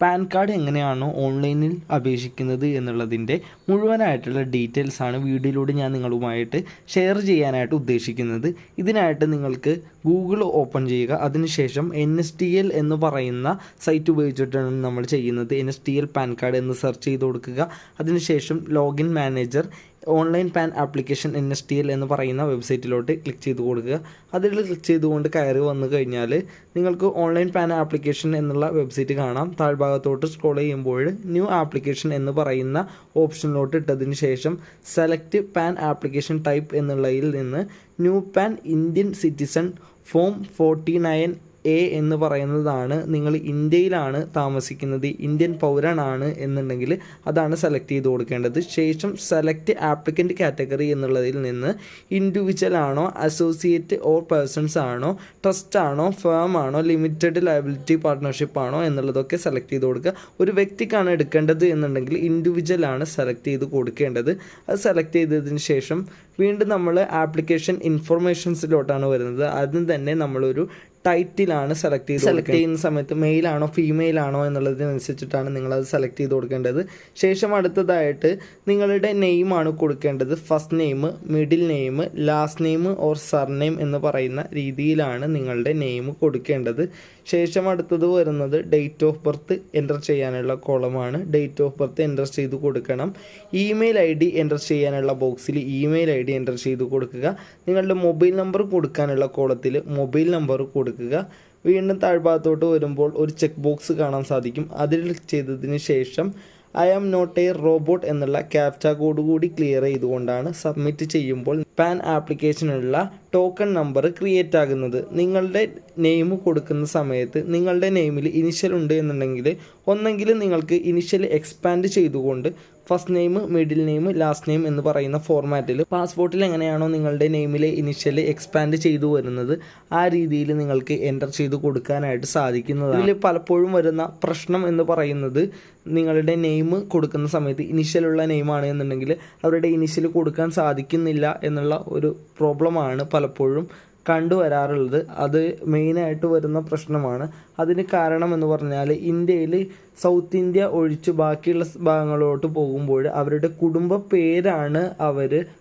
Pan card എങ്ങനെയാണോ ഓൺലൈനിൽ അപേക്ഷിക്കുന്നത് എന്നുള്ളതിൻ്റെ മുഴുവനായിട്ടുള്ള ഡീറ്റെയിൽസാണ് വീഡിയോയിലൂടെ ഞാൻ നിങ്ങളുമായിട്ട് ഷെയർ ചെയ്യാനായിട്ട് ഉദ്ദേശിക്കുന്നത്. ഇതിനായിട്ട് നിങ്ങൾക്ക് ഗൂഗിൾ ഓപ്പൺ ചെയ്യുക. അതിനുശേഷം NSTL എന്ന് പറയുന്ന സൈറ്റ് ഉപയോഗിച്ചിട്ടാണ് നമ്മൾ ചെയ്യുന്നത്. NSTL പാൻ കാർഡ് എന്ന് സെർച്ച് ചെയ്ത് കൊടുക്കുക. അതിനുശേഷം login manager online pan application NSTL എന്ന് പറയുന്ന വെബ്സൈറ്റിലോട്ട് ക്ലിക്ക് ചെയ്ത് കൊടുക്കുക. അതിൽ ക്ലിക്ക് ചെയ്തുകൊണ്ട് കയറി വന്നു കഴിഞ്ഞാൽ നിങ്ങൾക്ക് ഓൺലൈൻ പാൻ ആപ്ലിക്കേഷൻ എന്നുള്ള വെബ്സൈറ്റ് കാണാം. താഴ്ഭാഗത്തോട്ട് സ്ക്രോൾ ചെയ്യുമ്പോൾ ന്യൂ ആപ്ലിക്കേഷൻ എന്ന് പറയുന്ന ഓപ്ഷനിലോട്ട് ഇട്ടതിന് ശേഷം സെലക്ട് പാൻ ആപ്ലിക്കേഷൻ ടൈപ്പ് എന്നുള്ളതിൽ നിന്ന് new pan Indian citizen form 49A എന്ന് പറയുന്നതാണ്. നിങ്ങൾ ഇന്ത്യയിലാണ് താമസിക്കുന്നത്, ഇന്ത്യൻ പൗരനാണ് എന്നുണ്ടെങ്കിൽ അതാണ് സെലക്ട് ചെയ്ത് കൊടുക്കേണ്ടത്. ശേഷം സെലക്ട് ആപ്ലിക്കൻ്റ് കാറ്റഗറി എന്നുള്ളതിൽ നിന്ന് ഇൻഡിവിജ്വൽ ആണോ, അസോസിയേറ്റ് ഓർ പേഴ്സൺസ് ആണോ, ട്രസ്റ്റ് ആണോ, ഫേം ആണോ, ലിമിറ്റഡ് ലയബിലിറ്റി പാർട്ട്ണർഷിപ്പ് ആണോ എന്നുള്ളതൊക്കെ സെലക്ട് ചെയ്ത് കൊടുക്കുക. ഒരു വ്യക്തിക്കാണ് എടുക്കേണ്ടത് എന്നുണ്ടെങ്കിൽ ഇൻഡിവിജ്വൽ ആണ് സെലക്ട് ചെയ്ത് കൊടുക്കേണ്ടത്. അത് സെലക്ട് ചെയ്തതിന് ശേഷം വീണ്ടും നമ്മൾ ആപ്ലിക്കേഷൻ ഇൻഫർമേഷൻസിലോട്ടാണ് വരുന്നത്. ആദ്യം തന്നെ നമ്മളൊരു ടൈറ്റിലാണ് സെലക്ട് ചെയ്യുന്ന സമയത്ത് മെയിലാണോ ഫീമെയിൽ ആണോ എന്നുള്ളതിനനുസരിച്ചിട്ടാണ് നിങ്ങളത് സെലക്ട് ചെയ്ത് കൊടുക്കേണ്ടത്. ശേഷം അടുത്തതായിട്ട് നിങ്ങളുടെ നെയിമാണ് കൊടുക്കേണ്ടത്. First name, middle name, last name or surname എന്ന് പറയുന്ന രീതിയിലാണ് നിങ്ങളുടെ നെയിം കൊടുക്കേണ്ടത്. ശേഷം അടുത്തത് വരുന്നത് ഡേറ്റ് ഓഫ് ബർത്ത് എൻ്റർ ചെയ്യാനുള്ള കോളമാണ്. ഡേറ്റ് ഓഫ് ബർത്ത് എൻ്റർ ചെയ്ത് കൊടുക്കണം. ഇമെയിൽ ID എൻ്റർ ചെയ്യാനുള്ള ബോക്സിൽ ഇമെയിൽ ID എൻ്റർ ചെയ്ത് കൊടുക്കുക. നിങ്ങളുടെ മൊബൈൽ നമ്പർ കൊടുക്കാനുള്ള കോളത്തിൽ മൊബൈൽ നമ്പർ കൊടുക്കുക. വീണ്ടും താഴ്ഭാഗത്തോട്ട് വരുമ്പോൾ ഒരു ചെക്ക് ബോക്സ് കാണാൻ സാധിക്കും. അതിൽ ക്ലിക്ക് ചെയ്തതിന് ശേഷം I am not a robot എന്നുള്ള ക്യാപ്ച കോഡ് കൂടി ക്ലിയർ ചെയ്തുകൊണ്ടാണ് സബ്മിറ്റ് ചെയ്യുമ്പോൾ പാൻ ആപ്ലിക്കേഷനുള്ള ടോക്കൺ നമ്പർ ക്രിയേറ്റ് ആകുന്നത്. നിങ്ങളുടെ നെയിം കൊടുക്കുന്ന സമയത്ത് നിങ്ങളുടെ നെയിമിൽ ഇനിഷ്യൽ ഉണ്ട് എന്നുണ്ടെങ്കിൽ ഒന്നെങ്കിൽ നിങ്ങൾക്ക് ഇനിഷ്യൽ എക്സ്പാൻഡ് ചെയ്തുകൊണ്ട് first name, middle name, last name എന്ന് പറയുന്ന ഫോർമാറ്റിൽ പാസ്പോർട്ടിൽ എങ്ങനെയാണോ നിങ്ങളുടെ നെയിമിലെ ഇനിഷ്യൽ എക്സ്പാൻഡ് ചെയ്തു വരുന്നത് ആ രീതിയിൽ നിങ്ങൾക്ക് എൻ്റർ ചെയ്ത് കൊടുക്കാനായിട്ട് സാധിക്കുന്നതാണ്. ഇതിൽ പലപ്പോഴും വരുന്ന പ്രശ്നം എന്ന് പറയുന്നത് നിങ്ങളുടെ നെയിം കൊടുക്കുന്ന സമയത്ത് ഇനിഷ്യലുള്ള നെയിമാണ് എന്നുണ്ടെങ്കിൽ അവരുടെ ഇനിഷ്യൽ കൊടുക്കാൻ സാധിക്കുന്നില്ല എന്നുള്ള ഒരു പ്രോബ്ലമാണ് പലപ്പോഴും കണ്ടുവരാറുള്ളത്. അത് മെയിനായിട്ട് വരുന്ന പ്രശ്നമാണ്. അതിന് കാരണം എന്ന് പറഞ്ഞാൽ ഇന്ത്യയിൽ സൗത്ത് ഇന്ത്യ ഒഴിച്ച് ബാക്കിയുള്ള ഭാഗങ്ങളോട്ട് പോകുമ്പോൾ അവരുടെ കുടുംബ പേരാണ്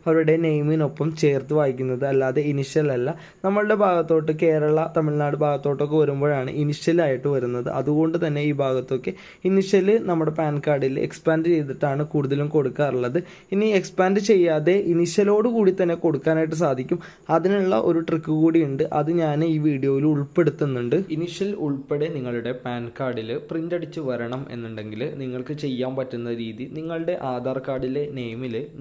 അവരുടെ നെയിമിനൊപ്പം ചേർത്ത് വായിക്കുന്നത്, അല്ലാതെ ഇനിഷ്യൽ അല്ല. നമ്മളുടെ ഭാഗത്തോട്ട് കേരള, തമിഴ്നാട് ഭാഗത്തോട്ടൊക്കെ വരുമ്പോഴാണ് ഇനിഷ്യലായിട്ട് വരുന്നത്. അതുകൊണ്ട് തന്നെ ഈ ഭാഗത്തൊക്കെ ഇനിഷ്യൽ നമ്മുടെ പാൻ കാർഡിൽ എക്സ്പാൻഡ് ചെയ്തിട്ടാണ് കൂടുതലും കൊടുക്കാറുള്ളത്. ഇനി എക്സ്പാൻഡ് ചെയ്യാതെ ഇനിഷ്യലോട് കൂടി തന്നെ കൊടുക്കാനായിട്ട് സാധിക്കും. അതിനുള്ള ഒരു ട്രിക്ക് കൂടിയുണ്ട്, അത് ഞാൻ ഈ വീഡിയോയിൽ ഉൾപ്പെടുത്തുന്നുണ്ട്. ഇനിഷ്യൽ ഉൾപ്പെടെ നിങ്ങളുടെ പാൻ കാർഡിൽ പ്രിൻ്റ് അടിച്ച് വരണം എന്നുണ്ടെങ്കിൽ നിങ്ങൾക്ക് ചെയ്യാൻ പറ്റുന്ന രീതി, നിങ്ങളുടെ ആധാർ കാർഡിലെ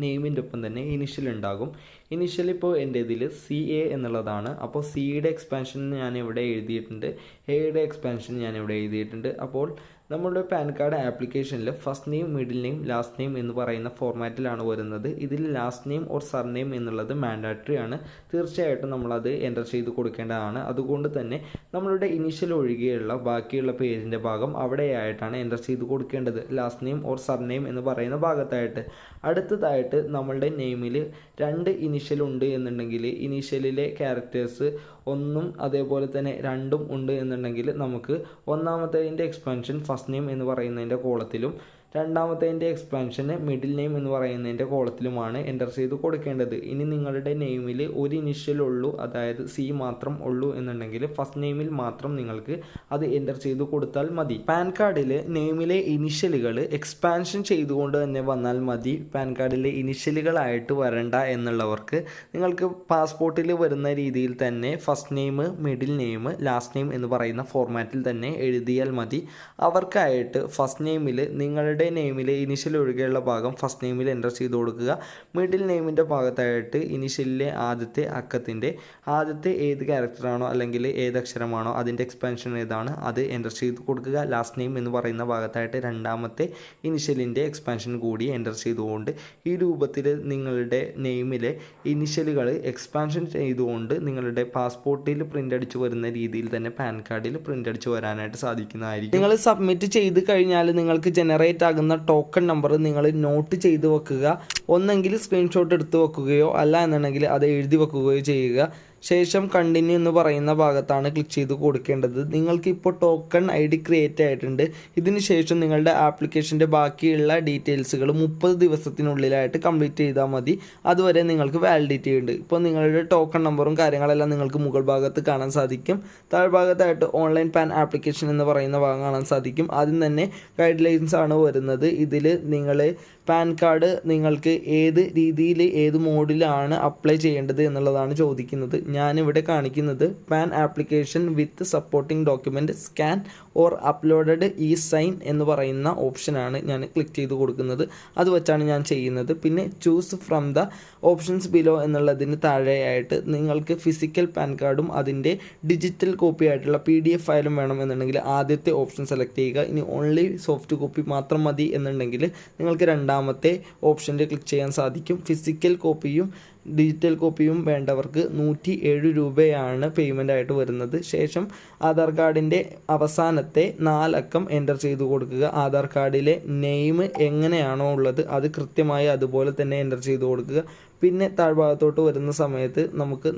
നെയിമിൻ്റെ ഒപ്പം തന്നെ ഇനിഷ്യൽ ഉണ്ടാകും. ഇനിഷ്യൽ ഇപ്പോൾ എൻ്റെ ഇതിൽ CA എന്നുള്ളതാണ്. അപ്പോൾ സിയുടെ എക്സ്പാൻഷൻ ഞാൻ ഇവിടെ എഴുതിയിട്ടുണ്ട്, എയുടെ എക്സ്പാൻഷൻ ഞാൻ ഇവിടെ എഴുതിയിട്ടുണ്ട്. അപ്പോൾ നമ്മളുടെ പാൻ കാർഡ് ആപ്ലിക്കേഷനിൽ first name, middle name, last name എന്ന് പറയുന്ന ഫോർമാറ്റിലാണ് വരുന്നത്. ഇതിൽ ലാസ്റ്റ് നെയിം ഓർ സർനെയിം എന്നുള്ളത് മാൻഡാറ്ററി ആണ്. തീർച്ചയായിട്ടും നമ്മളത് എൻ്റർ ചെയ്ത് കൊടുക്കേണ്ടതാണ്. അതുകൊണ്ട് തന്നെ നമ്മളുടെ ഇനീഷ്യൽ ഒഴികെയുള്ള ബാക്കിയുള്ള പേരിൻ്റെ ഭാഗം അവിടെയായിട്ടാണ് എൻ്റർ ചെയ്ത് കൊടുക്കേണ്ടത്, ലാസ്റ്റ് നെയിം ഓർ സർനെയിം എന്ന് പറയുന്ന ഭാഗത്തായിട്ട്. അടുത്തതായിട്ട് നമ്മളുടെ നെയിമിൽ 2 ഇനീഷ്യൽ ഉണ്ട് എന്നുണ്ടെങ്കിൽ ഇനീഷ്യലിലെ ക്യാരക്ടേഴ്സ് 1 അതേപോലെ തന്നെ 2 ഉണ്ട് എന്നുണ്ടെങ്കിൽ നമുക്ക് ഒന്നാമത്തേതിൻ്റെ എക്സ്പാൻഷൻ ഫസ്റ്റ് നെയിം എന്ന് പറയുന്നതിൻ്റെ കോളത്തിലും രണ്ടാമത്തേതിൻ്റെ എക്സ്പാൻഷന് മിഡിൽ നെയിം എന്ന് പറയുന്നതിൻ്റെ കോളത്തിലുമാണ് എൻ്റർ ചെയ്ത് കൊടുക്കേണ്ടത്. ഇനി നിങ്ങളുടെ നെയിമിൽ ഒരു ഇനിഷ്യൽ ഉള്ളൂ, അതായത് C മാത്രം ഉള്ളൂ എന്നുണ്ടെങ്കിൽ ഫസ്റ്റ് നെയിമിൽ മാത്രം നിങ്ങൾക്ക് അത് എൻ്റർ ചെയ്ത് കൊടുത്താൽ മതി. പാൻ കാർഡിൽ നെയിമിലെ ഇനിഷ്യലുകൾ എക്സ്പാൻഷൻ ചെയ്തുകൊണ്ട് തന്നെ വന്നാൽ മതി. പാൻ കാർഡിലെ ഇനിഷ്യലുകളായിട്ട് വരണ്ട എന്നുള്ളവർക്ക് നിങ്ങൾക്ക് പാസ്പോർട്ടിൽ വരുന്ന രീതിയിൽ തന്നെ first name, middle name, last name എന്ന് പറയുന്ന ഫോർമാറ്റിൽ തന്നെ എഴുതിയാൽ മതി. അവർക്കായിട്ട് ഫസ്റ്റ് നെയിമിൽ നിങ്ങളുടെ നെയിമിലെ ഇനിഷ്യൽ ഒഴികെയുള്ള ഭാഗം ഫസ്റ്റ് നെയിമിൽ എൻ്റർ ചെയ്ത് കൊടുക്കുക. മിഡിൽ നെയിമിൻ്റെ ഭാഗത്തായിട്ട് ഇനിഷ്യലിലെ ആദ്യത്തെ അക്കത്തിൻ്റെ ആദ്യത്തെ ഏത് ക്യാരക്ടറാണോ അല്ലെങ്കിൽ ഏത് അക്ഷരമാണോ അതിൻ്റെ എക്സ്പാൻഷൻ ഏതാണ് അത് എൻ്റർ ചെയ്ത് കൊടുക്കുക. ലാസ്റ്റ് നെയിം എന്ന് പറയുന്ന ഭാഗത്തായിട്ട് രണ്ടാമത്തെ ഇനിഷ്യലിൻ്റെ എക്സ്പാൻഷൻ കൂടി എൻ്റർ ചെയ്തുകൊണ്ട് ഈ രൂപത്തിൽ നിങ്ങളുടെ നെയിമിലെ ഇനിഷ്യലുകൾ എക്സ്പാൻഷൻ ചെയ്തുകൊണ്ട് നിങ്ങളുടെ പാസ്പോർട്ടിൽ പ്രിൻ്റ് അടിച്ച് വരുന്ന രീതിയിൽ തന്നെ പാൻ കാർഡിൽ പ്രിൻ്റ് അടിച്ച് വരാനായിട്ട് സാധിക്കുന്നതായിരിക്കും. നിങ്ങൾ സബ്മിറ്റ് ചെയ്ത് കഴിഞ്ഞാൽ നിങ്ങൾക്ക് ജനറേറ്റ് ആകുന്ന ടോക്കൺ നമ്പർ നിങ്ങൾ നോട്ട് ചെയ്ത് വെക്കുക. ഒന്നെങ്കിൽ സ്ക്രീൻഷോട്ട് എടുത്ത് വെക്കുകയോ അല്ല എന്നുണ്ടെങ്കിൽ അത് എഴുതി വെക്കുകയോ ചെയ്യുക. ശേഷം കണ്ടിന്യൂ എന്ന് പറയുന്ന ഭാഗത്താണ് ക്ലിക്ക് ചെയ്ത് കൊടുക്കേണ്ടത്. നിങ്ങൾക്ക് ഇപ്പോൾ ടോക്കൺ ID ക്രിയേറ്റ് ആയിട്ടുണ്ട്. ഇതിന് ശേഷം നിങ്ങളുടെ ആപ്ലിക്കേഷൻ്റെ ബാക്കിയുള്ള ഡീറ്റെയിൽസുകൾ 30 ദിവസത്തിനുള്ളിലായിട്ട് കംപ്ലീറ്റ് ചെയ്താൽ മതി. അതുവരെ നിങ്ങൾക്ക് വാലിഡിറ്റി ഉണ്ട്. ഇപ്പോൾ നിങ്ങളുടെ ടോക്കൺ നമ്പറും കാര്യങ്ങളെല്ലാം നിങ്ങൾക്ക് മുകൾ ഭാഗത്ത് കാണാൻ സാധിക്കും. താഴ്ഭാഗത്തായിട്ട് ഓൺലൈൻ പാൻ ആപ്ലിക്കേഷൻ എന്ന് പറയുന്ന ഭാഗം കാണാൻ സാധിക്കും. ആദ്യം തന്നെ ഗൈഡ് ലൈൻസ് ആണ് വരുന്നത്. ഇതിൽ നിങ്ങൾ പാൻ കാർഡ് നിങ്ങൾക്ക് ഏത് രീതിയിൽ ഏത് മോഡിലാണ് അപ്ലൈ ചെയ്യേണ്ടത് എന്നുള്ളതാണ് ചോദിക്കുന്നത്. ഞാനിവിടെ കാണിക്കുന്നത് PAN application with supporting document scan or uploaded sign എന്ന് പറയുന്ന ഓപ്ഷനാണ് ഞാൻ ക്ലിക്ക് ചെയ്ത് കൊടുക്കുന്നത്. അത് വെച്ചാണ് ഞാൻ ചെയ്യുന്നത്. പിന്നെ choose from the options below എന്നുള്ളതിന് താഴെയായിട്ട് നിങ്ങൾക്ക് ഫിസിക്കൽ പാൻ കാർഡും അതിൻ്റെ ഡിജിറ്റൽ കോപ്പി ആയിട്ടുള്ള PDF ഫയലും വേണമെന്നുണ്ടെങ്കിൽ ആദ്യത്തെ ഓപ്ഷൻ സെലക്ട് ചെയ്യുക. ഇനി ഓൺലി സോഫ്റ്റ് കോപ്പി മാത്രം മതി എന്നുണ്ടെങ്കിൽ നിങ്ങൾക്ക് രണ്ടാമത്തെ ഓപ്ഷനിൽ ക്ലിക്ക് ചെയ്യാൻ സാധിക്കും. ഫിസിക്കൽ കോപ്പിയും ഡിജിറ്റൽ കോപ്പിയും വേണ്ടവർക്ക് 107 രൂപയാണ് പേയ്മെൻ്റ് ആയിട്ട് വരുന്നത്. ശേഷം ആധാർ കാർഡിൻ്റെ അവസാനത്തെ 4 അക്കം എൻ്റർ ചെയ്ത് കൊടുക്കുക. ആധാർ കാർഡിലെ നെയിം എങ്ങനെയാണോ ഉള്ളത് അത് കൃത്യമായി അതുപോലെ തന്നെ എൻ്റർ ചെയ്ത് കൊടുക്കുക. പിന്നെ താഴ്ഭാഗത്തോട്ട് വരുന്ന സമയത്ത്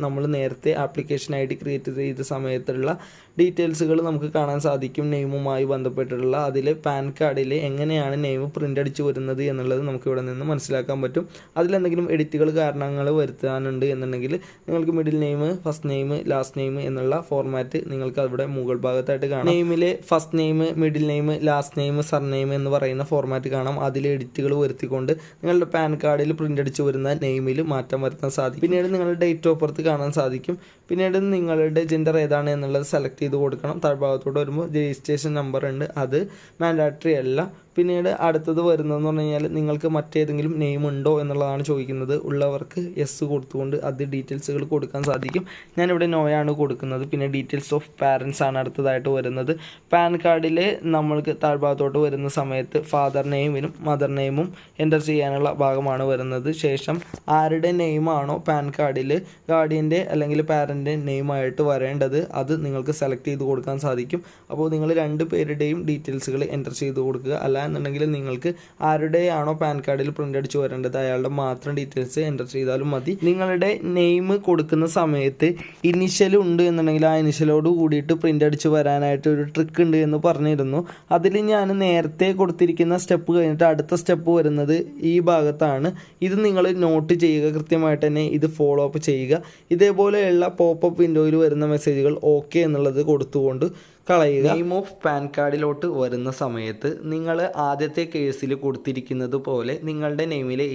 നമ്മൾ നേരത്തെ ആപ്ലിക്കേഷൻ ID ക്രിയേറ്റ് ചെയ്ത സമയത്തുള്ള ഡീറ്റെയിൽസുകൾ നമുക്ക് കാണാൻ സാധിക്കും. നെയിമുമായി ബന്ധപ്പെട്ടിട്ടുള്ള അതിൽ പാൻ കാർഡിൽ എങ്ങനെയാണ് നെയിം പ്രിൻ്റ് അടിച്ച് വരുന്നത് എന്നുള്ളത് നമുക്ക് ഇവിടെ നിന്ന് മനസ്സിലാക്കാൻ പറ്റും. അതിലെന്തെങ്കിലും എഡിറ്റുകൾ കാരണങ്ങൾ വരുത്താനുണ്ട് എന്നുണ്ടെങ്കിൽ നിങ്ങൾക്ക് middle name, first name, last name എന്നുള്ള ഫോർമാറ്റ് നിങ്ങൾക്ക് അവിടെ മുകൾ ഭാഗത്തായിട്ട് കാണാം. നെയിമിലെ first name, middle name, last name, surname എന്ന് പറയുന്ന ഫോർമാറ്റ് കാണാം. അതിൽ എഡിറ്റുകൾ വരുത്തിക്കൊണ്ട് നിങ്ങളുടെ പാൻ കാർഡിൽ പ്രിൻ്റ് അടിച്ച് വരുന്ന നെയിമിൽ മാറ്റം വരുത്താൻ സാധിക്കും. പിന്നീട് നിങ്ങളുടെ ഡേറ്റ് ഓഫ് ബർത്ത് കാണാൻ സാധിക്കും. പിന്നീട് നിങ്ങളുടെ ജെൻഡർ ഏതാണ് എന്നുള്ളത് സെലക്ട് ചെയ്ത് കൊടുക്കണം. താഴ്ഭാഗത്തോട്ട് വരുമ്പോൾ രജിസ്ട്രേഷൻ നമ്പർ ഉണ്ട്, അത് മാൻഡാറ്ററി അല്ല. പിന്നീട് അടുത്തത് വരുന്നതെന്ന് പറഞ്ഞു കഴിഞ്ഞാൽ നിങ്ങൾക്ക് മറ്റേതെങ്കിലും നെയിം ഉണ്ടോ എന്നുള്ളതാണ് ചോദിക്കുന്നത്. ഉള്ളവർക്ക് യെസ് കൊടുത്തുകൊണ്ട് അത് ഡീറ്റെയിൽസുകൾ കൊടുക്കാൻ സാധിക്കും. ഞാനിവിടെ നോയാണ് കൊടുക്കുന്നത്. പിന്നെ ഡീറ്റെയിൽസ് ഓഫ് പാരൻസ് ആണ് അടുത്തതായിട്ട് വരുന്നത്. പാൻ കാർഡിൽ നമ്മൾക്ക് താഴ്ഭാഗത്തോട്ട് വരുന്ന സമയത്ത് ഫാദർ നെയിമിനും മദർ നെയിമും എൻ്റർ ചെയ്യാനുള്ള ഭാഗമാണ് വരുന്നത്. ശേഷം ആരുടെ നെയിമാണോ പാൻ കാർഡിൽ ഗാർഡിയൻ്റെ അല്ലെങ്കിൽ പാരൻ്റെ നെയിമായിട്ട് വരേണ്ടത് അത് നിങ്ങൾക്ക് സെലക്ട് ചെയ്ത് കൊടുക്കാൻ സാധിക്കും. അപ്പോൾ നിങ്ങൾ 2 പേരുടെയും ഡീറ്റെയിൽസുകൾ എൻ്റർ ചെയ്ത് കൊടുക്കുക. എന്നുണ്ടെങ്കിൽ നിങ്ങൾക്ക് ആരുടെയാണോ പാൻ കാർഡിൽ പ്രിൻ്റ് അടിച്ച് വരേണ്ടത് അയാളുടെ മാത്രം ഡീറ്റെയിൽസ് എൻ്റർ ചെയ്താലും മതി. നിങ്ങളുടെ നെയിം കൊടുക്കുന്ന സമയത്ത് ഇനിഷ്യൽ ഉണ്ട് എന്നുണ്ടെങ്കിൽ ആ ഇനിഷ്യലോട് കൂടിയിട്ട് പ്രിൻ്റ് അടിച്ച് വരാനായിട്ട് ഒരു ട്രിക്ക് ഉണ്ട് എന്ന് പറഞ്ഞിരുന്നു. അതിൽ ഞാൻ നേരത്തെ കൊടുത്തിരിക്കുന്ന സ്റ്റെപ്പ് കഴിഞ്ഞിട്ട് അടുത്ത സ്റ്റെപ്പ് വരുന്നത് ഈ ഭാഗത്താണ്. ഇത് നിങ്ങൾ നോട്ട് ചെയ്യുക, കൃത്യമായിട്ട് തന്നെ ഇത് ഫോളോ അപ്പ് ചെയ്യുക. ഇതേപോലെയുള്ള പോപ്പപ്പ് വിൻഡോയിൽ വരുന്ന മെസ്സേജുകൾ ഓക്കെ എന്നുള്ളത് കൊടുത്തുകൊണ്ട് കളയുക. നെയിം ഓഫ് പാൻ കാർഡിലോട്ട് വരുന്ന സമയത്ത് നിങ്ങൾ ആദ്യത്തെ കേസിൽ കൊടുത്തിരിക്കുന്നത് പോലെ നിങ്ങളുടെ നെയിമിലെ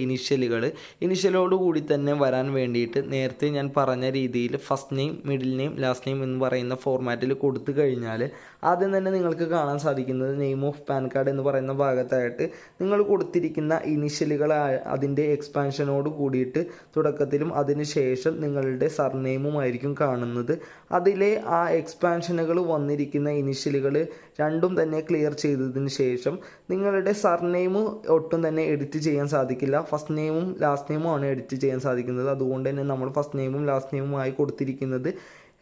ഇനിഷ്യലോട് കൂടി തന്നെ വരാൻ വേണ്ടിയിട്ട് നേരത്തെ ഞാൻ പറഞ്ഞ രീതിയിൽ first name, middle name, last name എന്ന് പറയുന്ന ഫോർമാറ്റിൽ കൊടുത്തു കഴിഞ്ഞാൽ ആദ്യം തന്നെ നിങ്ങൾക്ക് കാണാൻ സാധിക്കുന്നത് നെയിം ഓഫ് പാൻ കാർഡ് എന്ന് പറയുന്ന ഭാഗത്തായിട്ട് നിങ്ങൾ കൊടുത്തിരിക്കുന്ന ഇനിഷ്യലുകൾ അതിൻ്റെ എക്സ്പാൻഷനോട് കൂടിയിട്ട് തുടക്കത്തിലും അതിന് ശേഷം നിങ്ങളുടെ സർനെയിമുമായിരിക്കും കാണുന്നത്. അതിലെ ആ എക്സ്പാൻഷനുകൾ വന്നിരിക്കുന്ന ഇനിഷ്യലുകൾ രണ്ടും തന്നെ ക്ലിയർ ചെയ്തതിന് ശേഷം നിങ്ങളുടെ സർനെയിം ഒട്ടും തന്നെ എഡിറ്റ് ചെയ്യാൻ സാധിക്കില്ല. ഫസ്റ്റ് നെയിമും ലാസ്റ്റ് നെയിമും ആണ് എഡിറ്റ് ചെയ്യാൻ സാധിക്കുന്നത്. അതുകൊണ്ട് തന്നെ നമ്മൾ ഫസ്റ്റ് നെയിമും ലാസ്റ്റ് നെയിമുമായി കൊടുത്തിരിക്കുന്നത്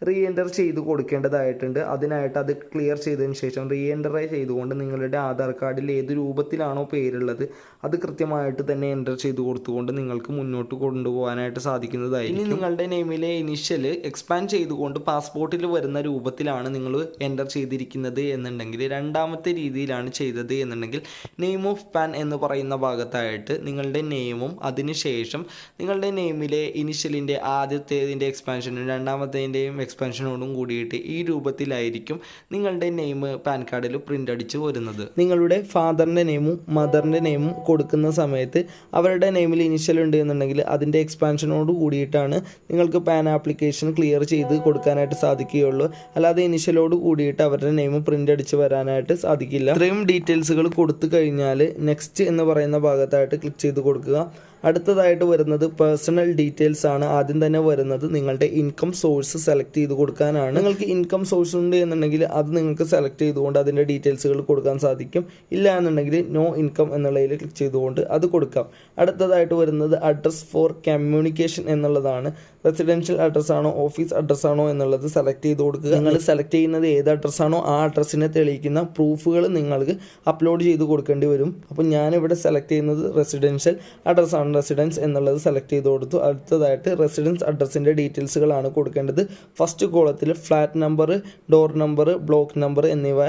റീഎൻ്റർ ചെയ്ത് കൊടുക്കേണ്ടതായിട്ടുണ്ട്. അതിനായിട്ട് അത് ക്ലിയർ ചെയ്തതിന് ശേഷം റീഎൻ്റർ ചെയ്തുകൊണ്ട് നിങ്ങളുടെ ആധാർ കാർഡിൽ ഏത് രൂപത്തിലാണോ പേരുള്ളത് അത് കൃത്യമായിട്ട് തന്നെ എൻ്റർ ചെയ്ത് കൊടുത്തുകൊണ്ട് നിങ്ങൾക്ക് മുന്നോട്ട് കൊണ്ടുപോകാനായിട്ട് സാധിക്കുന്നതായിരിക്കും. ഇനി നിങ്ങളുടെ നെയിമിലെ ഇനിഷ്യൽ എക്സ്പാൻഡ് ചെയ്തുകൊണ്ട് പാസ്പോർട്ടിൽ വരുന്ന രൂപത്തിലാണ് നിങ്ങൾ എൻ്റർ ചെയ്തിരിക്കുന്നത് എന്നുണ്ടെങ്കിൽ, രണ്ടാമത്തെ രീതിയിലാണ് ചെയ്തത് എന്നുണ്ടെങ്കിൽ നെയിം ഓഫ് പാൻ എന്ന് പറയുന്ന ഭാഗത്തായിട്ട് നിങ്ങളുടെ നെയിമും അതിനുശേഷം നിങ്ങളുടെ നെയിമിലെ ഇനിഷ്യലിൻ്റെ ആദ്യത്തേതിൻ്റെ എക്സ്പാൻഷനും രണ്ടാമത്തേതിൻ്റെയും എക്സ്പാൻഷനോടും കൂടിയിട്ട് ഈ രൂപത്തിലായിരിക്കും നിങ്ങളുടെ നെയിം പാൻ കാർഡിൽ പ്രിൻ്റ് അടിച്ച് വരുന്നത്. നിങ്ങളുടെ ഫാദറിൻ്റെ നെയിമും മദറിൻ്റെ നെയിമും കൊടുക്കുന്ന സമയത്ത് അവരുടെ നെയിമിൽ ഇനിഷ്യൽ ഉണ്ട് എന്നുണ്ടെങ്കിൽ അതിൻ്റെ എക്സ്പാൻഷനോട് കൂടിയിട്ടാണ് നിങ്ങൾക്ക് പാൻ ആപ്ലിക്കേഷൻ ക്ലിയർ ചെയ്ത് കൊടുക്കാനായിട്ട് സാധിക്കുകയുള്ളൂ. അല്ലാതെ ഇനിഷ്യലോട് കൂടിയിട്ട് അവരുടെ നെയിം പ്രിൻ്റ് അടിച്ച് വരാനായിട്ട് സാധിക്കില്ല. ഇത്രയും ഡീറ്റെയിൽസുകൾ കൊടുത്തു കഴിഞ്ഞാൽ നെക്സ്റ്റ് എന്ന് പറയുന്ന ഭാഗത്തായിട്ട് ക്ലിക്ക് ചെയ്ത് കൊടുക്കുക. അടുത്തതായിട്ട് വരുന്നത് പേഴ്സണൽ ഡീറ്റെയിൽസ് ആണ്. ആദ്യം തന്നെ വരുന്നത് നിങ്ങളുടെ ഇൻകം സോഴ്സ് സെലക്ട് ചെയ്ത് കൊടുക്കാനാണ്. നിങ്ങൾക്ക് ഇൻകം സോഴ്സ് ഉണ്ട് എന്നുണ്ടെങ്കിൽ അത് നിങ്ങൾക്ക് സെലക്ട് ചെയ്തുകൊണ്ട് അതിൻ്റെ ഡീറ്റെയിൽസുകൾ കൊടുക്കാൻ സാധിക്കും. ഇല്ല എന്നുണ്ടെങ്കിൽ നോ ഇൻകം എന്നുള്ളതിൽ ക്ലിക്ക് ചെയ്തുകൊണ്ട് അത് കൊടുക്കാം. അടുത്തതായിട്ട് വരുന്നത് അഡ്രസ് ഫോർ കമ്മ്യൂണിക്കേഷൻ എന്നുള്ളതാണ്. റെസിഡൻഷ്യൽ അഡ്രസ്സാണോ ഓഫീസ് അഡ്രസ്സാണോ എന്നുള്ളത് സെലക്ട് ചെയ്ത് കൊടുക്കുക. നിങ്ങൾ സെലക്ട് ചെയ്യുന്നത് ഏത് അഡ്രസ്സാണോ ആ അഡ്രസ്സിനെ തെളിയിക്കുന്ന പ്രൂഫുകൾ നിങ്ങൾക്ക് അപ്ലോഡ് ചെയ്ത് കൊടുക്കേണ്ടി വരും. അപ്പോൾ ഞാനിവിടെ സെലക്ട് ചെയ്യുന്നത് റെസിഡൻഷ്യൽ അഡ്രസ്സാണ്. റെസിഡൻസ് എന്നുള്ളത് സെലക്ട് ചെയ്ത് കൊടുത്തു. അടുത്തതായിട്ട് റെസിഡൻസ് അഡ്രസ്സിൻ്റെ ഡീറ്റെയിൽസുകളാണ് കൊടുക്കേണ്ടത്. ഫസ്റ്റ് കോളത്തിൽ flat number, door number, block number എന്നിവ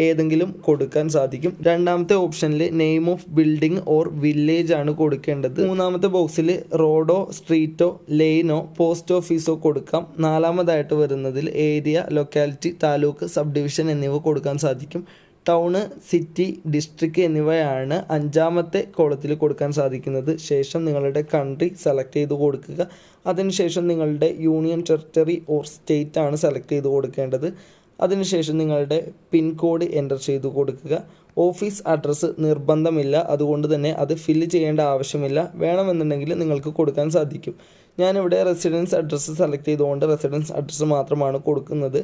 ഏതെങ്കിലും കൊടുക്കാൻ സാധിക്കും. രണ്ടാമത്തെ ഓപ്ഷനിൽ name of building or village ആണ് കൊടുക്കേണ്ടത്. മൂന്നാമത്തെ ബോക്സിൽ റോഡോ സ്ട്രീറ്റോ ലെയിനോ പോസ്റ്റ് ഓഫീസോ കൊടുക്കാം. നാലാമതായിട്ട് വരുന്നതിൽ area, locality, taluk, sub division എന്നിവ കൊടുക്കാൻ സാധിക്കും. ടൗണ്, സിറ്റി, ഡിസ്ട്രിക്റ്റ് എന്നിവയാണ് അഞ്ചാമത്തെ കോളത്തിൽ കൊടുക്കാൻ സാധിക്കുന്നത്. ശേഷം നിങ്ങളുടെ കൺട്രി സെലക്ട് ചെയ്ത് കൊടുക്കുക. അതിനുശേഷം നിങ്ങളുടെ യൂണിയൻ ടെറിട്ടറി ഓർ സ്റ്റേറ്റ് ആണ് സെലക്ട് ചെയ്ത് കൊടുക്കേണ്ടത്. അതിനുശേഷം നിങ്ങളുടെ പിൻ കോഡ് എൻ്റർ ചെയ്ത് കൊടുക്കുക. ഓഫീസ് അഡ്രസ്സ് നിർബന്ധമില്ല, അതുകൊണ്ട് തന്നെ അത് ഫില്ല് ചെയ്യേണ്ട ആവശ്യമില്ല. വേണമെന്നുണ്ടെങ്കിൽ നിങ്ങൾക്ക് കൊടുക്കാൻ സാധിക്കും. ഞാനിവിടെ റെസിഡൻസ് അഡ്രസ്സ് സെലക്ട് ചെയ്തുകൊണ്ട് റെസിഡൻസ് അഡ്രസ്സ് മാത്രമാണ് കൊടുക്കുന്നത്.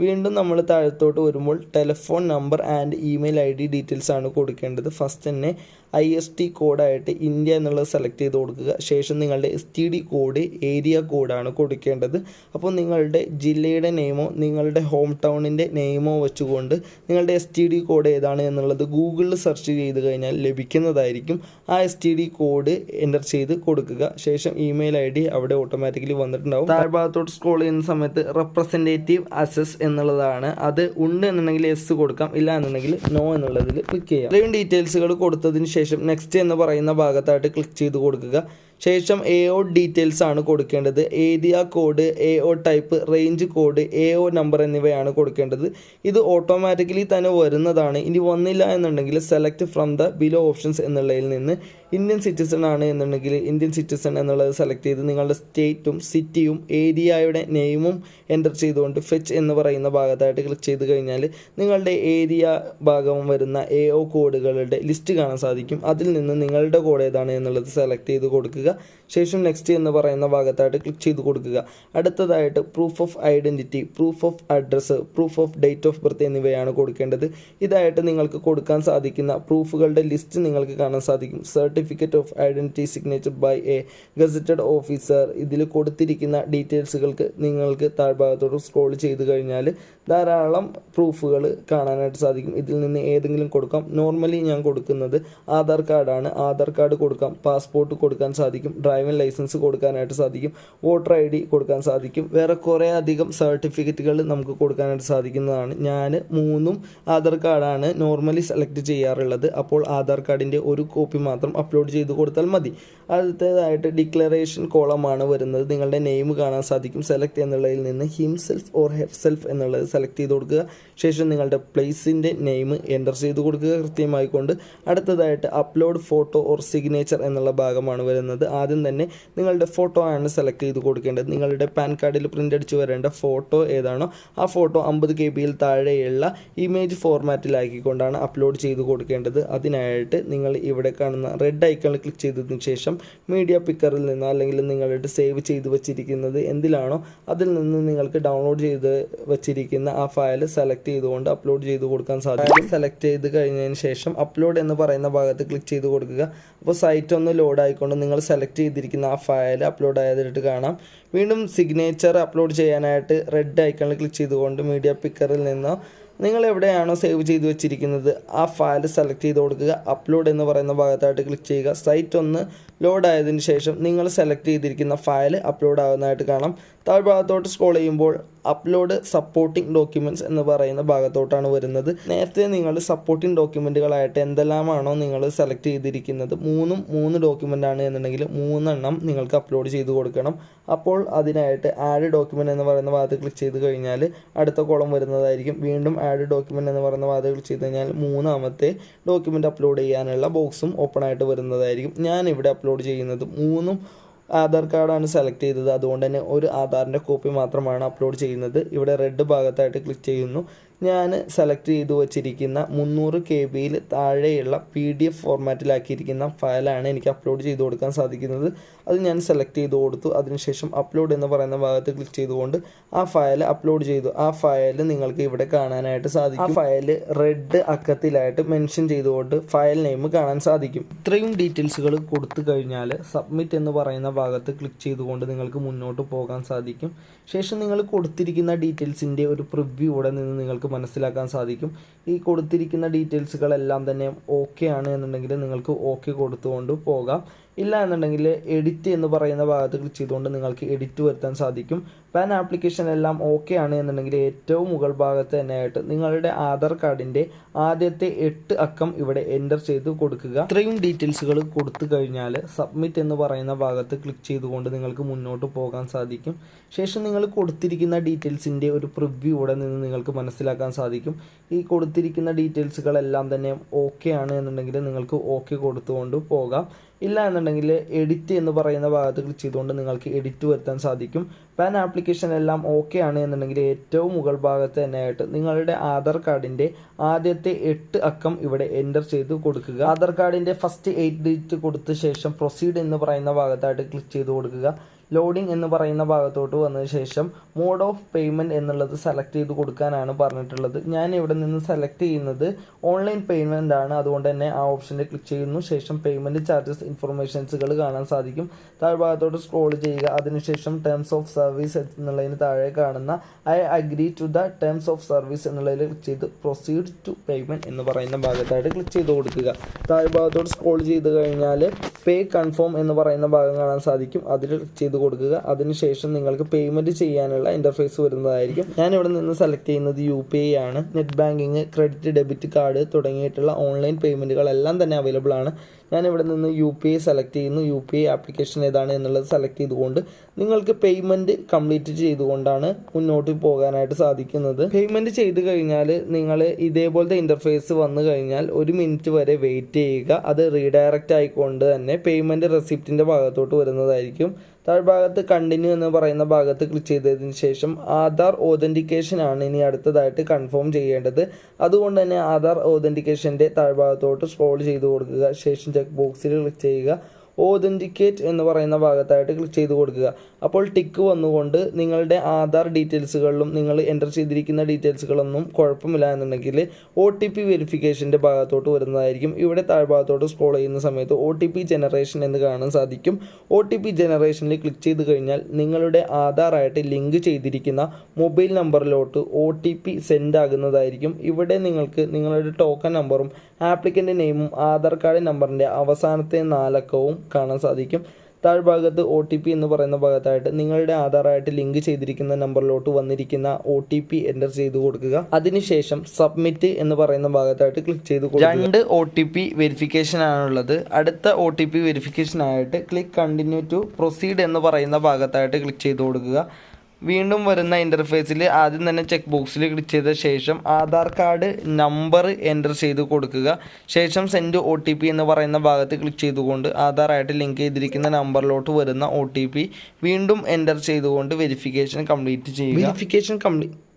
വീണ്ടും നമ്മൾ താഴത്തോട്ട് വരുമ്പോൾ telephone number and email ID details ആണ് കൊടുക്കേണ്ടത്. ഫസ്റ്റ് തന്നെ IST കോഡായിട്ട് ഇന്ത്യ എന്നുള്ളത് സെലക്ട് ചെയ്ത് കൊടുക്കുക. ശേഷം നിങ്ങളുടെ STD കോഡ്, ഏരിയ കോഡാണ് കൊടുക്കേണ്ടത്. അപ്പോൾ നിങ്ങളുടെ ജില്ലയുടെ നെയിമോ നിങ്ങളുടെ ഹോം ടൗണിൻ്റെ നെയിമോ വെച്ചുകൊണ്ട് നിങ്ങളുടെ STD കോഡ് ഏതാണ് എന്നുള്ളത് ഗൂഗിളിൽ സെർച്ച് ചെയ്ത് കഴിഞ്ഞാൽ ലഭിക്കുന്നതായിരിക്കും. ആ STD കോഡ് എൻ്റർ ചെയ്ത് കൊടുക്കുക. ശേഷം ഇമെയിൽ ID അവിടെ ഓട്ടോമാറ്റിക്കലി വന്നിട്ടുണ്ടാവും. താഴ്ഭാഗത്തോട്ട് സ്ക്രോൾ ചെയ്യുന്ന സമയത്ത് റെപ്രസെൻറ്റേറ്റീവ് അസസ് എന്നുള്ളതാണ്. അത് ഉണ്ട് എന്നുണ്ടെങ്കിൽ എസ് കൊടുക്കാം, ഇല്ല എന്നുണ്ടെങ്കിൽ നോ എന്നുള്ളതിൽ ക്ലിക്ക് ചെയ്യാം. ഇത്രയും ഡീറ്റെയിൽസുകൾ കൊടുത്തതിന് ശേഷം നെക്സ്റ്റ് എന്ന് പറയുന്ന ഭാഗത്തായിട്ട് ക്ലിക്ക് ചെയ്ത് കൊടുക്കുക. ശേഷം AO ഡീറ്റെയിൽസ് ആണ് കൊടുക്കേണ്ടത്. Area code, AO type, range code, AO number എന്നിവയാണ് കൊടുക്കേണ്ടത്. ഇത് ഓട്ടോമാറ്റിക്കലി തന്നെ വരുന്നതാണ്. ഇനി വന്നില്ല എന്നുണ്ടെങ്കിൽ select from the below options എന്നുള്ളതിൽ നിന്ന് ഇന്ത്യൻ സിറ്റിസൺ ആണ് എന്നുണ്ടെങ്കിൽ ഇന്ത്യൻ സിറ്റിസൺ എന്നുള്ളത് സെലക്ട് ചെയ്ത് നിങ്ങളുടെ സ്റ്റേറ്റും സിറ്റിയും ഏരിയയുടെ നെയിമും എൻ്റർ ചെയ്തുകൊണ്ട് ഫെച്ച് എന്ന് പറയുന്ന ഭാഗത്തായിട്ട് ക്ലിക്ക് ചെയ്ത് കഴിഞ്ഞാൽ നിങ്ങളുടെ ഏരിയ ഭാഗം വരുന്ന AO കോഡുകളുടെ ലിസ്റ്റ് കാണാൻ സാധിക്കും. അതിൽ നിന്ന് നിങ്ങളുടെ കോഡ് ഏതാണ് എന്നുള്ളത് സെലക്ട് ചെയ്ത് കൊടുക്കുക. ശേഷം നെക്സ്റ്റ് എന്ന് പറയുന്ന ഭാഗത്തായിട്ട് ക്ലിക്ക് ചെയ്ത് കൊടുക്കുക. അടുത്തതായിട്ട് proof of identity, proof of address, proof of date of birth എന്നിവയാണ് കൊടുക്കേണ്ടത്. ഇതായിട്ട് നിങ്ങൾക്ക് കൊടുക്കാൻ സാധിക്കുന്ന പ്രൂഫുകളുടെ ലിസ്റ്റ് നിങ്ങൾക്ക് കാണാൻ സാധിക്കും. Certificate of identity signature by a gazetted officer. ഇതിൽ കൊടുത്തിരിക്കുന്ന ഡീറ്റെയിൽസുകൾക്ക് നിങ്ങൾക്ക് താഴ്ഭാഗത്തോട് സ്ക്രോൾ ചെയ്ത് കഴിഞ്ഞാൽ ധാരാളം പ്രൂഫുകൾ കാണാനായിട്ട് സാധിക്കും. ഇതിൽ നിന്ന് ഏതെങ്കിലും കൊടുക്കാം. നോർമലി ഞാൻ കൊടുക്കുന്നത് ആധാർ കാർഡാണ്. ആധാർ കാർഡ് കൊടുക്കാം, പാസ്പോർട്ട് കൊടുക്കാൻ സാധിക്കും, ഡ്രൈവിംഗ് ലൈസൻസ് കൊടുക്കാനായിട്ട് സാധിക്കും, വോട്ടർ ID കൊടുക്കാൻ സാധിക്കും. വേറെ കുറേ അധികം സർട്ടിഫിക്കറ്റുകൾ നമുക്ക് കൊടുക്കാനായിട്ട് സാധിക്കുന്നതാണ്. ഞാൻ 3 ആധാർ കാർഡാണ് നോർമലി സെലക്ട് ചെയ്യാറുള്ളത്. അപ്പോൾ ആധാർ കാർഡിൻ്റെ ഒരു കോപ്പി മാത്രം അപ്ലോഡ് ചെയ്ത് കൊടുത്താൽ മതി. അടുത്തതായിട്ട് ഡിക്ലറേഷൻ കോളമാണ് വരുന്നത്. നിങ്ങളുടെ നെയിം കാണാൻ സാധിക്കും. സെലക്ട് എന്നുള്ളതിൽ നിന്ന് ഹിംസെൽഫ് ഓർ ഹെർസെൽഫ് എന്നുള്ളത് സെലക്ട് ചെയ്ത് കൊടുക്കുക. ശേഷം നിങ്ങളുടെ പ്ലേസിൻ്റെ നെയിം എൻ്റർ ചെയ്ത് കൊടുക്കുക കൃത്യമായിക്കൊണ്ട്. അടുത്തതായിട്ട് അപ്ലോഡ് ഫോട്ടോ ഓർ സിഗ്നേച്ചർ എന്നുള്ള ഭാഗമാണ് വരുന്നത്. ആദ്യം തന്നെ നിങ്ങളുടെ ഫോട്ടോ ആണ് സെലക്ട് ചെയ്ത് കൊടുക്കേണ്ടത്. നിങ്ങളുടെ പാൻ കാർഡിൽ പ്രിൻ്റ് അടിച്ച് വരേണ്ട ഫോട്ടോ ഏതാണോ ആ ഫോട്ടോ 50 KB താഴെയുള്ള ഇമേജ് ഫോർമാറ്റിലാക്കിക്കൊണ്ടാണ് അപ്ലോഡ് ചെയ്ത് കൊടുക്കേണ്ടത്. അതിനായിട്ട് നിങ്ങൾ ഇവിടെ കാണുന്ന റെഡ് ഐക്കണിൽ ക്ലിക്ക് ചെയ്തതിന് ശേഷം മീഡിയ പിക്കറിൽ നിന്ന് അല്ലെങ്കിൽ നിങ്ങളുടെ സേവ് ചെയ്ത് വെച്ചിരിക്കുന്നത് എന്തിലാണോ അതിൽ നിന്ന് നിങ്ങൾക്ക് ഡൗൺലോഡ് ചെയ്ത് വെച്ചിരിക്കുന്ന ആ ഫയൽ സെലക്ട് ചെയ്തുകൊണ്ട് അപ്ലോഡ് ചെയ്ത് കൊടുക്കാൻ സാധിക്കും. സെലക്ട് ചെയ്ത് കഴിഞ്ഞതിന് ശേഷം അപ്ലോഡ് എന്ന് പറയുന്ന ഭാഗത്ത് ക്ലിക്ക് ചെയ്ത് കൊടുക്കുക. അപ്പോൾ സൈറ്റ് ഒന്ന് ലോഡ് ആയിക്കൊണ്ട് നിങ്ങൾ സെലക്ട് ചെയ്തിരിക്കുന്ന ആ ഫയൽ അപ്ലോഡ് ആയതായിട്ട് കാണാം. വീണ്ടും സിഗ്നേച്ചർ അപ്ലോഡ് ചെയ്യാനായിട്ട് റെഡ് ഐക്കണിൽ ക്ലിക്ക് ചെയ്തുകൊണ്ട് മീഡിയ പിക്കറിൽ നിന്ന് നിങ്ങൾ എവിടെയാണോ സേവ് ചെയ്ത് വെച്ചിരിക്കുന്നത് ആ ഫയൽ സെലക്ട് ചെയ്ത് കൊടുക്കുക. അപ്ലോഡ് എന്ന് പറയുന്ന ഭാഗത്തായിട്ട് ക്ലിക്ക് ചെയ്യുക. സൈറ്റ് ഒന്ന് ലോഡ് ആയതിനു ശേഷം നിങ്ങൾ സെലക്ട് ചെയ്തിരിക്കുന്ന ഫയൽ അപ്ലോഡ് ആകുന്നതായിട്ട് കാണാം. താഴ്ഭാഗത്തോട്ട് സ്ക്രോൾ ചെയ്യുമ്പോൾ അപ്ലോഡ് സപ്പോർട്ടിംഗ് ഡോക്യുമെൻറ്റ്സ് എന്ന് പറയുന്ന ഭാഗത്തോട്ടാണ് വരുന്നത്. നേരത്തെ നിങ്ങൾ സപ്പോർട്ടിംഗ് ഡോക്യുമെൻറ്റുകളായിട്ട് എന്തെല്ലാമാണോ നിങ്ങൾ സെലക്ട് ചെയ്തിരിക്കുന്നത് 3 ഡോക്യുമെൻ്റ് ആണ് എന്നുണ്ടെങ്കിൽ 3 എണ്ണം നിങ്ങൾക്ക് അപ്ലോഡ് ചെയ്ത് കൊടുക്കണം. അപ്പോൾ അതിനായിട്ട് ആഡ് ഡോക്യുമെൻ്റ് എന്ന് പറയുന്ന ഭാഗത്ത് ക്ലിക്ക് ചെയ്ത് കഴിഞ്ഞാൽ അടുത്ത കോളം വരുന്നതായിരിക്കും. വീണ്ടും ആഡ് ഡോക്യുമെൻ്റ് എന്ന് പറയുന്ന ഭാഗത്ത് ക്ലിക്ക് ചെയ്ത് കഴിഞ്ഞാൽ 3ാമത്തെ ഡോക്യുമെൻ്റ് അപ്ലോഡ് ചെയ്യാനുള്ള ബോക്സും ഓപ്പൺ ആയിട്ട് വരുന്നതായിരിക്കും. ഞാനിവിടെ അപ്ലോഡ് ചെയ്യുന്നത് 3 ആധാർ കാർഡാണ് സെലക്ട് ചെയ്തത്. അതുകൊണ്ട് തന്നെ ഒരു ആധാറിൻ്റെ കോപ്പി മാത്രമാണ് അപ്ലോഡ് ചെയ്യുന്നത്. ഇവിടെ റെഡ് ഭാഗത്തായിട്ട് ക്ലിക്ക് ചെയ്യുന്നു. ഞാൻ സെലക്ട് ചെയ്ത് വച്ചിരിക്കുന്ന 300 KB താഴെയുള്ള PDF ഫോർമാറ്റിലാക്കിയിരിക്കുന്ന ഫയലാണ് എനിക്ക് അപ്ലോഡ് ചെയ്ത് കൊടുക്കാൻ സാധിക്കുന്നത്. അത് ഞാൻ സെലക്ട് ചെയ്ത് കൊടുത്തു. അതിനുശേഷം അപ്ലോഡ് എന്ന് പറയുന്ന ഭാഗത്ത് ക്ലിക്ക് ചെയ്തുകൊണ്ട് ആ ഫയൽ അപ്ലോഡ് ചെയ്തു. ആ ഫയൽ നിങ്ങൾക്ക് ഇവിടെ കാണാനായിട്ട് സാധിക്കും. ആ ഫയൽ റെഡ് അക്കത്തിലായിട്ട് മെൻഷൻ ചെയ്തുകൊണ്ട് ഫയൽ നെയിം കാണാൻ സാധിക്കും. ഇത്രയും ഡീറ്റെയിൽസുകൾ കൊടുത്തു കഴിഞ്ഞാൽ സബ്മിറ്റ് എന്ന് പറയുന്ന ഭാഗത്ത് ക്ലിക്ക് ചെയ്തുകൊണ്ട് നിങ്ങൾക്ക് മുന്നോട്ട് പോകാൻ സാധിക്കും. ശേഷം നിങ്ങൾ കൊടുത്തിരിക്കുന്ന ഡീറ്റെയിൽസിൻ്റെ ഒരു പ്രിവ്യൂ ഇവിടെ നിന്ന് നിങ്ങൾക്ക് മനസ്സിലാക്കാൻ സാധിക്കും. ഈ കൊടുത്തിരിക്കുന്ന ഡീറ്റെയിൽസുകളെല്ലാം തന്നെ ഓക്കെ ആണ് എന്നുണ്ടെങ്കിൽ നിങ്ങൾക്ക് ഓക്കെ കൊടുത്തുകൊണ്ട് പോകാം. ഇല്ല എന്നുണ്ടെങ്കിൽ എഡിറ്റ് എന്ന് പറയുന്ന ഭാഗത്ത് ക്ലിക്ക് ചെയ്തുകൊണ്ട് നിങ്ങൾക്ക് എഡിറ്റ് വരുത്താൻ സാധിക്കും. പാൻ ആപ്ലിക്കേഷൻ എല്ലാം ഓക്കെ ആണ് എന്നുണ്ടെങ്കിൽ ഏറ്റവും മുകൾ ഭാഗത്ത് തന്നെയായിട്ട് നിങ്ങളുടെ ആധാർ കാർഡിൻ്റെ ആദ്യത്തെ 8 അക്കം ഇവിടെ എൻ്റർ ചെയ്ത് കൊടുക്കുക. ഇത്രയും ഡീറ്റെയിൽസുകൾ കൊടുത്തു കഴിഞ്ഞാൽ സബ്മിറ്റ് എന്ന് പറയുന്ന ഭാഗത്ത് ക്ലിക്ക് ചെയ്തുകൊണ്ട് നിങ്ങൾക്ക് മുന്നോട്ട് പോകാൻ സാധിക്കും. ശേഷം നിങ്ങൾ കൊടുത്തിരിക്കുന്ന ഡീറ്റെയിൽസിൻ്റെ ഒരു പ്രിവ്യൂ ഇവിടെ നിന്ന് നിങ്ങൾക്ക് മനസ്സിലാക്കാൻ സാധിക്കും. ഈ കൊടുത്തിരിക്കുന്ന ഡീറ്റെയിൽസുകളെല്ലാം തന്നെ ഓക്കെ ആണ് എന്നുണ്ടെങ്കിൽ നിങ്ങൾക്ക് ഓക്കെ കൊടുത്തുകൊണ്ട് പോകാം. ഇല്ല എന്നുണ്ടെങ്കിൽ എഡിറ്റ് എന്ന് പറയുന്ന ഭാഗത്ത് ക്ലിക്ക് ചെയ്തുകൊണ്ട് നിങ്ങൾക്ക് എഡിറ്റ് വരുത്താൻ സാധിക്കും. പാൻ ആപ്ലിക്കേഷൻ എല്ലാം ഓക്കെ ആണ് എന്നുണ്ടെങ്കിൽ ഏറ്റവും മുകൾ ഭാഗത്ത് തന്നെയായിട്ട് നിങ്ങളുടെ ആധാർ കാർഡിൻ്റെ ആദ്യത്തെ 8 അക്കം ഇവിടെ എൻ്റർ ചെയ്ത് കൊടുക്കുക. ആധാർ കാർഡിൻ്റെ ഫസ്റ്റ് 8 ഡിജിറ്റ് കൊടുത്ത ശേഷം പ്രൊസീഡ് എന്ന് പറയുന്ന ഭാഗത്തായിട്ട് ക്ലിക്ക് ചെയ്ത് കൊടുക്കുക. ലോഡിംഗ് എന്ന് പറയുന്ന ഭാഗത്തോട്ട് വന്നതിന് ശേഷം മോഡ് ഓഫ് പേയ്മെൻറ്റ് എന്നുള്ളത് സെലക്ട് ചെയ്ത് കൊടുക്കാനാണ് പറഞ്ഞിട്ടുള്ളത്. ഞാൻ ഇവിടെ നിന്ന് സെലക്ട് ചെയ്യുന്നത് ഓൺലൈൻ പേയ്മെൻ്റ് ആണ്. അതുകൊണ്ട് തന്നെ ആ ഓപ്ഷനിൽ ക്ലിക്ക് ചെയ്യുന്നു. ശേഷം പേയ്മെൻറ്റ് ചാർജസ് ഇൻഫർമേഷൻസുകൾ കാണാൻ സാധിക്കും. താഴ്ഭാഗത്തോട്ട് സ്ക്രോൾ ചെയ്യുക. അതിനുശേഷം ടേംസ് ഓഫ് സർവീസ് എന്നുള്ളതിന് താഴെ കാണുന്ന I agree to the terms of service എന്നുള്ളതിൽ ക്ലിക്ക് ചെയ്ത് പ്രൊസീഡ് ടു പേയ്മെൻറ്റ് എന്ന് പറയുന്ന ഭാഗത്തായിട്ട് ക്ലിക്ക് ചെയ്ത് കൊടുക്കുക. താഴ്ഭാഗത്തോട്ട് സ്ക്രോൾ ചെയ്ത് കഴിഞ്ഞാൽ പേ കൺഫേം എന്ന് പറയുന്ന ഭാഗം കാണാൻ സാധിക്കും. അതിൽ ക്ലിക്ക് ചെയ്ത് കൊടുക്കുക. അതിനുശേഷം നിങ്ങൾക്ക് പേയ്മെൻറ്റ് ചെയ്യാനുള്ള ഇൻ്റർഫേസ് വരുന്നതായിരിക്കും. ഞാൻ ഇവിടെ നിന്ന് സെലക്ട് ചെയ്യുന്നത് UPI ആണ്. Net banking, credit, debit card തുടങ്ങിയിട്ടുള്ള ഓൺലൈൻ പേയ്മെൻറ്റുകളെല്ലാം തന്നെ അവൈലബിൾ ആണ്. ഞാനിവിടെ നിന്ന് UPI സെലക്ട് ചെയ്യുന്നു. UPI ആപ്ലിക്കേഷൻ ഏതാണ് എന്നുള്ളത് സെലക്ട് ചെയ്തുകൊണ്ട് നിങ്ങൾക്ക് പേയ്മെൻറ്റ് കംപ്ലീറ്റ് ചെയ്തുകൊണ്ടാണ് മുന്നോട്ട് പോകാനായിട്ട് സാധിക്കുന്നത്. പേയ്മെൻറ്റ് ചെയ്ത് കഴിഞ്ഞാൽ നിങ്ങൾ ഇതേപോലത്തെ ഇൻ്റർഫേസ് വന്നു കഴിഞ്ഞാൽ 1 മിനിറ്റ് വരെ വെയിറ്റ് ചെയ്യുക. അത് റീഡയറക്റ്റ് ആയിക്കൊണ്ട് തന്നെ പേയ്മെൻറ്റ് റെസിപ്റ്റിൻ്റെ ഭാഗത്തോട്ട് വരുന്നതായിരിക്കും. താഴ്ഭാഗത്ത് കണ്ടിന്യൂ എന്ന് പറയുന്ന ഭാഗത്ത് ക്ലിക്ക് ചെയ്തതിന് ശേഷം ആധാർ ഓതൻറ്റിക്കേഷൻ ആണ് ഇനി അടുത്തതായിട്ട് കൺഫേം ചെയ്യേണ്ടത്. അതുകൊണ്ട് തന്നെ ആധാർ ഓതൻറ്റിക്കേഷൻ്റെ താഴ്ഭാഗത്തോട്ട് സ്ക്രോൾ ചെയ്ത് കൊടുക്കുക. ശേഷം ചെക്ക് ബോക്സിൽ ക്ലിക്ക് ചെയ്യുക. ഓതൻറ്റിക്കേറ്റ് എന്ന് പറയുന്ന ഭാഗത്തായിട്ട് ക്ലിക്ക് ചെയ്ത് കൊടുക്കുക. അപ്പോൾ ടിക്ക് വന്നുകൊണ്ട് നിങ്ങളുടെ ആധാർ ഡീറ്റെയിൽസുകളിലും നിങ്ങൾ എൻ്റർ ചെയ്തിരിക്കുന്ന ഡീറ്റെയിൽസുകളൊന്നും കുഴപ്പമില്ല എന്നുണ്ടെങ്കിൽ OTP വെരിഫിക്കേഷൻ്റെ ഭാഗത്തോട്ട് വരുന്നതായിരിക്കും. ഇവിടെ താഴ്ഭാഗത്തോട്ട് സ്ക്രോൾ ചെയ്യുന്ന സമയത്ത് OTP ജനറേഷൻ എന്ന് കാണാൻ സാധിക്കും. OTP ജനറേഷനിൽ ക്ലിക്ക് ചെയ്ത് കഴിഞ്ഞാൽ നിങ്ങളുടെ ആധാറായിട്ട് ലിങ്ക് ചെയ്തിരിക്കുന്ന മൊബൈൽ നമ്പറിലോട്ട് OTP സെൻഡ് ആകുന്നതായിരിക്കും. ഇവിടെ നിങ്ങൾക്ക് നിങ്ങളുടെ ടോക്കൺ നമ്പറും ആപ്ലിക്കൻ്റ് നെയിമും ആധാർ കാർഡ് നമ്പറിൻ്റെ അവസാനത്തെ 4 അക്കവും കാണാൻ സാധിക്കും. താഴ്ഭാഗത്ത് OTP എന്ന് പറയുന്ന ഭാഗത്തായിട്ട് നിങ്ങളുടെ ആധാറായിട്ട് ലിങ്ക് ചെയ്തിരിക്കുന്ന നമ്പറിലോട്ട് വന്നിരിക്കുന്ന OTP എൻ്റർ ചെയ്ത് കൊടുക്കുക. അതിനുശേഷം സബ്മിറ്റ് എന്ന് പറയുന്ന ഭാഗത്തായിട്ട് ക്ലിക്ക് ചെയ്ത് കൊടുക്കുക. 2 OTP വെരിഫിക്കേഷൻ ആണുള്ളത്. അടുത്ത OTP വെരിഫിക്കേഷൻ ആയിട്ട് ക്ലിക്ക് കണ്ടിന്യൂ ടു പ്രൊസീഡ് എന്ന് പറയുന്ന ഭാഗത്തായിട്ട് ക്ലിക്ക് ചെയ്ത് കൊടുക്കുക. വീണ്ടും വരുന്ന ഇൻ്റർഫേസിൽ ആദ്യം തന്നെ ചെക്ക് ബോക്സിൽ ക്ലിക്ക് ചെയ്ത ശേഷം ആധാർ കാർഡ് നമ്പർ എൻ്റർ ചെയ്ത് കൊടുക്കുക. ശേഷം സെൻഡ് OTP എന്ന് പറയുന്ന ഭാഗത്ത് ക്ലിക്ക് ചെയ്തുകൊണ്ട് ആധാറായിട്ട് ലിങ്ക് ചെയ്തിരിക്കുന്ന നമ്പറിലോട്ട് വരുന്ന OTP വീണ്ടും എൻ്റർ ചെയ്തുകൊണ്ട് വെരിഫിക്കേഷൻ കംപ്ലീറ്റ് ചെയ്യുക.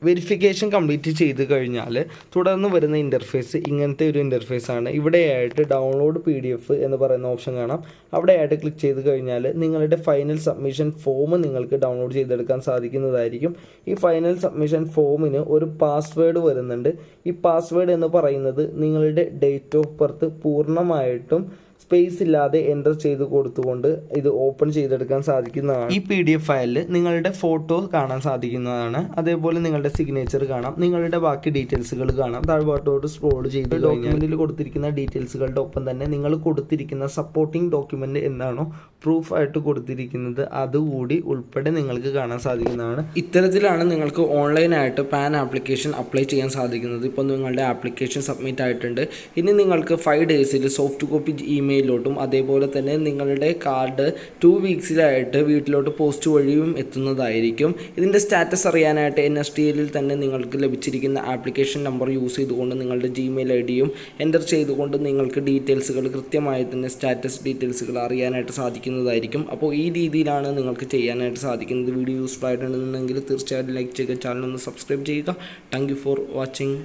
വെരിഫിക്കേഷൻ കംപ്ലീറ്റ് ചെയ്ത് കഴിഞ്ഞാൽ തുടർന്ന് വരുന്ന ഇൻ്റർഫേസ് ഇങ്ങനത്തെ ഒരു ഇൻ്റർഫേസാണ്. ഇവിടെയായിട്ട് ഡൗൺലോഡ് PDF എന്ന് പറയുന്ന ഓപ്ഷൻ കാണാം. അവിടെയായിട്ട് ക്ലിക്ക് ചെയ്ത് കഴിഞ്ഞാൽ നിങ്ങളുടെ ഫൈനൽ സബ്മിഷൻ ഫോം നിങ്ങൾക്ക് ഡൗൺലോഡ് ചെയ്തെടുക്കാൻ സാധിക്കുന്നതായിരിക്കും. ഈ ഫൈനൽ സബ്മിഷൻ ഫോമിന് ഒരു പാസ്വേഡ് വരുന്നുണ്ട്. ഈ പാസ്വേഡ് എന്ന് പറയുന്നത് നിങ്ങളുടെ ഡേറ്റ് ഓഫ് ബർത്ത് പൂർണ്ണമായിട്ടും സ്പേസ് ഇല്ലാതെ എൻ്റർ ചെയ്ത് കൊടുത്തുകൊണ്ട് ഇത് ഓപ്പൺ ചെയ്തെടുക്കാൻ സാധിക്കുന്നതാണ്. ഈ PDF ഫയലിൽ നിങ്ങളുടെ ഫോട്ടോ കാണാൻ സാധിക്കുന്നതാണ്. അതേപോലെ നിങ്ങളുടെ സിഗ്നേച്ചർ കാണാം, നിങ്ങളുടെ ബാക്കി ഡീറ്റെയിൽസുകൾ കാണാം. താഴ്ഭാഗത്തോട്ട് സ്ക്രോൾ ചെയ്ത് ഡോക്യുമെൻറ്റിൽ കൊടുത്തിരിക്കുന്ന ഡീറ്റെയിൽസുകളുടെ ഒപ്പം തന്നെ നിങ്ങൾ കൊടുത്തിരിക്കുന്ന സപ്പോർട്ടിംഗ് ഡോക്യുമെൻ്റ് എന്താണോ പ്രൂഫ് ആയിട്ട് കൊടുത്തിരിക്കുന്നത് അതുകൂടി ഉൾപ്പെടെ നിങ്ങൾക്ക് കാണാൻ സാധിക്കുന്നതാണ്. ഇത്തരത്തിലാണ് നിങ്ങൾക്ക് ഓൺലൈനായിട്ട് പാൻ ആപ്ലിക്കേഷൻ അപ്ലൈ ചെയ്യാൻ സാധിക്കുന്നത്. ഇപ്പോൾ നിങ്ങളുടെ ആപ്ലിക്കേഷൻ സബ്മിറ്റ് ആയിട്ടുണ്ട്. ഇനി നിങ്ങൾക്ക് 5 ഡേയ്സിൽ സോഫ്റ്റ് കോപ്പി ഇമെയിലോട്ടും അതേപോലെ തന്നെ നിങ്ങളുടെ കാർഡ് 2 വീക്സിലായിട്ട് വീട്ടിലോട്ട് പോസ്റ്റ് വഴിയും എത്തുന്നതായിരിക്കും. ഇതിൻ്റെ സ്റ്റാറ്റസ് അറിയാനായിട്ട് NSDL തന്നെ നിങ്ങൾക്ക് ലഭിച്ചിരിക്കുന്ന ആപ്ലിക്കേഷൻ നമ്പർ യൂസ് ചെയ്തുകൊണ്ട് നിങ്ങളുടെ ജിമെയിൽ ID എൻ്റർ ചെയ്തുകൊണ്ട് നിങ്ങൾക്ക് ഡീറ്റെയിൽസുകൾ കൃത്യമായി തന്നെ സ്റ്റാറ്റസ് ഡീറ്റെയിൽസുകൾ അറിയാനായിട്ട് സാധിക്കുന്നതായിരിക്കും. അപ്പോൾ ഈ രീതിയിലാണ് നിങ്ങൾക്ക് ചെയ്യാനായിട്ട് സാധിക്കുന്നത്. വീഡിയോ യൂസ്ഫുൾ ആയിട്ടുണ്ടെന്നുണ്ടെങ്കിൽ തീർച്ചയായിട്ടും ലൈക്ക് ചെയ്യുക, ചാനൽ ഒന്ന് സബ്സ്ക്രൈബ് ചെയ്യുക. Thank you for watching.